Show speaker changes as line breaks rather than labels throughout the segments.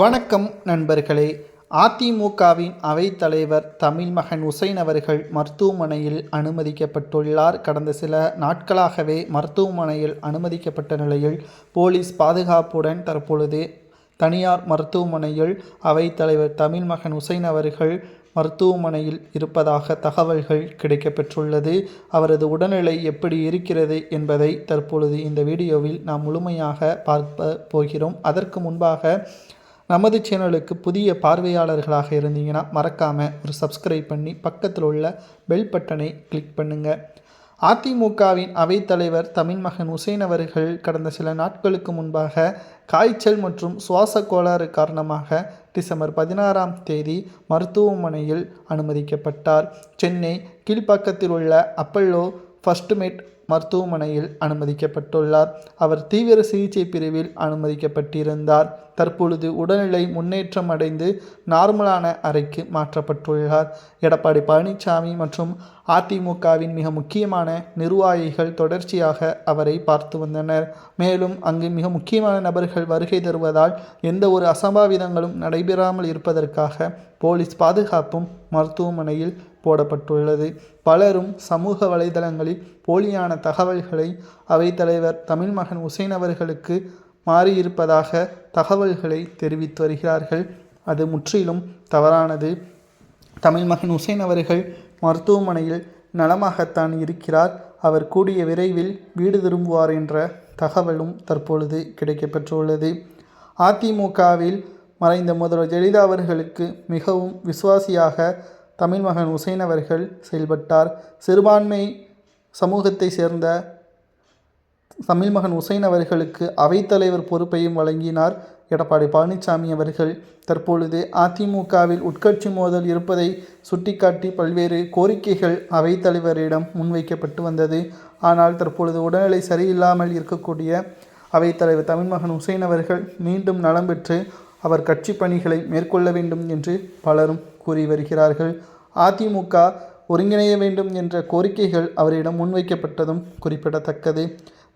வணக்கம் நண்பர்களே. அதிமுகவின் அவைத்தலைவர் தமிழ்மகன் உசைன் அவர்கள் மருத்துவமனையில் அனுமதிக்கப்பட்டுள்ளார். கடந்த சில நாட்களாகவே மருத்துவமனையில் அனுமதிக்கப்பட்ட நிலையில் போலீஸ் பாதுகாப்புடன் தற்பொழுது தனியார் மருத்துவமனையில் அவைத்தலைவர் தமிழ்மகன் உசைன் அவர்கள் மருத்துவமனையில் இருப்பதாக தகவல்கள் கிடைக்கப்பெற்றுள்ளது. அவரது உடல்நிலை எப்படி இருக்கிறது என்பதை தற்பொழுது இந்த வீடியோவில் நாம் முழுமையாக பார்க்க போகிறோம். அதற்கு முன்பாக நமது சேனலுக்கு புதிய பார்வையாளர்களாக இருந்தீங்கன்னா மறக்காமல் ஒரு சப்ஸ்கிரைப் பண்ணி பக்கத்தில் உள்ள பெல் பட்டனை கிளிக் பண்ணுங்கள். அதிமுகவின் அவைத்தலைவர் தமிழ்மகன் உசைன் அவர்கள் கடந்த சில நாட்களுக்கு முன்பாக காய்ச்சல் மற்றும் சுவாச கோளாறு காரணமாக டிசம்பர் 16ஆம் தேதி மருத்துவமனையில் அனுமதிக்கப்பட்டார். சென்னை கீழ்ப்பாக்கத்தில் உள்ள அப்பல்லோ ஃபர்ஸ்ட் மெட் மருத்துவமனையில் அனுமதிக்கப்பட்டுள்ளார். அவர் தீவிர சிகிச்சை பிரிவில் அனுமதிக்கப்பட்டிருந்தார். தற்பொழுது உடல்நிலை முன்னேற்றம் அடைந்து நார்மலான அறைக்கு மாற்றப்பட்டுள்ளார். எடப்பாடி பழனிசாமி மற்றும் அதிமுகவின் மிக முக்கியமான நிர்வாகிகள் தொடர்ச்சியாக அவரை பார்த்து வந்தனர். மேலும் அங்கு மிக முக்கியமான நபர்கள் வருகை தருவதால் எந்த ஒரு அசம்பாவிதங்களும் நடைபெறாமல் இருப்பதற்காக போலீஸ் பாதுகாப்பும் மருத்துவமனையில் போடப்பட்டுள்ளது. பலரும் சமூக வலைதளங்களில் போலியான தகவல்களை அவைத்தலைவர் தமிழ்மகன் உசைன் அவர்களுக்கு மாறியிருப்பதாக தகவல்களை தெரிவித்து வருகிறார்கள். அது முற்றிலும் தவறானது. தமிழ்மகன் உசைன் அவர்கள் மருத்துவமனையில் நலமாகத்தான் இருக்கிறார். அவர் கூடிய விரைவில் வீடு திரும்புவார் என்ற தகவலும் தற்பொழுது கிடைக்கப்பெற்றுள்ளது. அதிமுகவில் மறைந்த முதல்வர் ஜெயலலிதா அவர்களுக்கு மிகவும் விசுவாசியாக தமிழ்மகன் உசைன் அவர்கள் செயல்பட்டார். சிறுபான்மை சமூகத்தை சேர்ந்த தமிழ்மகன் உசைன் அவர்களுக்கு அவைத்தலைவர் பொறுப்பையும் வழங்கினார் எடப்பாடி பழனிசாமி அவர்கள். தற்பொழுது அதிமுகவில் உட்கட்சி மோதல் இருப்பதை சுட்டிக்காட்டி பல்வேறு கோரிக்கைகள் அவைத்தலைவரிடம் முன்வைக்கப்பட்டு வந்தது. ஆனால் தற்பொழுது உடல்நிலை சரியில்லாமல் இருக்கக்கூடிய அவைத்தலைவர் தமிழ்மகன் உசைன் அவர்கள் மீண்டும் நலம் பெற்று அவர் கட்சி பணிகளை மேற்கொள்ள வேண்டும் என்று பலரும் கூறி வருகிறார்கள். அதிமுக ஒருங்கிணைய வேண்டும் என்ற கோரிக்கைகள் அவரிடம் முன்வைக்கப்பட்டதும் குறிப்பிடத்தக்கது.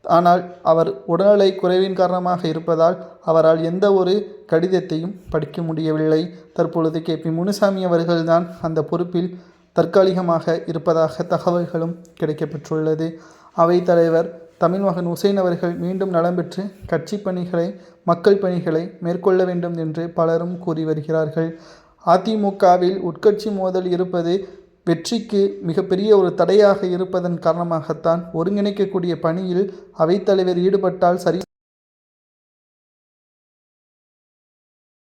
ஆனால் அவர் உடல்நிலை குறைவின் காரணமாக இருப்பதால் அவரால் எந்த ஒரு கடிதத்தையும் படிக்க முடியவில்லை. தற்பொழுது KP முனுசாமி அவர்கள்தான் அந்த பொறுப்பில் தற்காலிகமாக இருப்பதாக தகவல்களும் கிடைக்கப்பெற்றுள்ளது. அவைத்தலைவர் தமிழ்மகன் உசைன் அவர்கள் மீண்டும் நலம் பெற்று கட்சி பணிகளை மக்கள் பணிகளை மேற்கொள்ள வேண்டும் என்று பலரும் கூறி வருகிறார்கள். அதிமுகவில் உட்கட்சி மோதல் இருப்பது வெற்றிக்கு மிகப்பெரிய ஒரு தடையாக இருப்பதன் காரணமாகத்தான் ஒருங்கிணைக்கக்கூடிய பணியில் அவைத்தலைவர் ஈடுபட்டால் சரி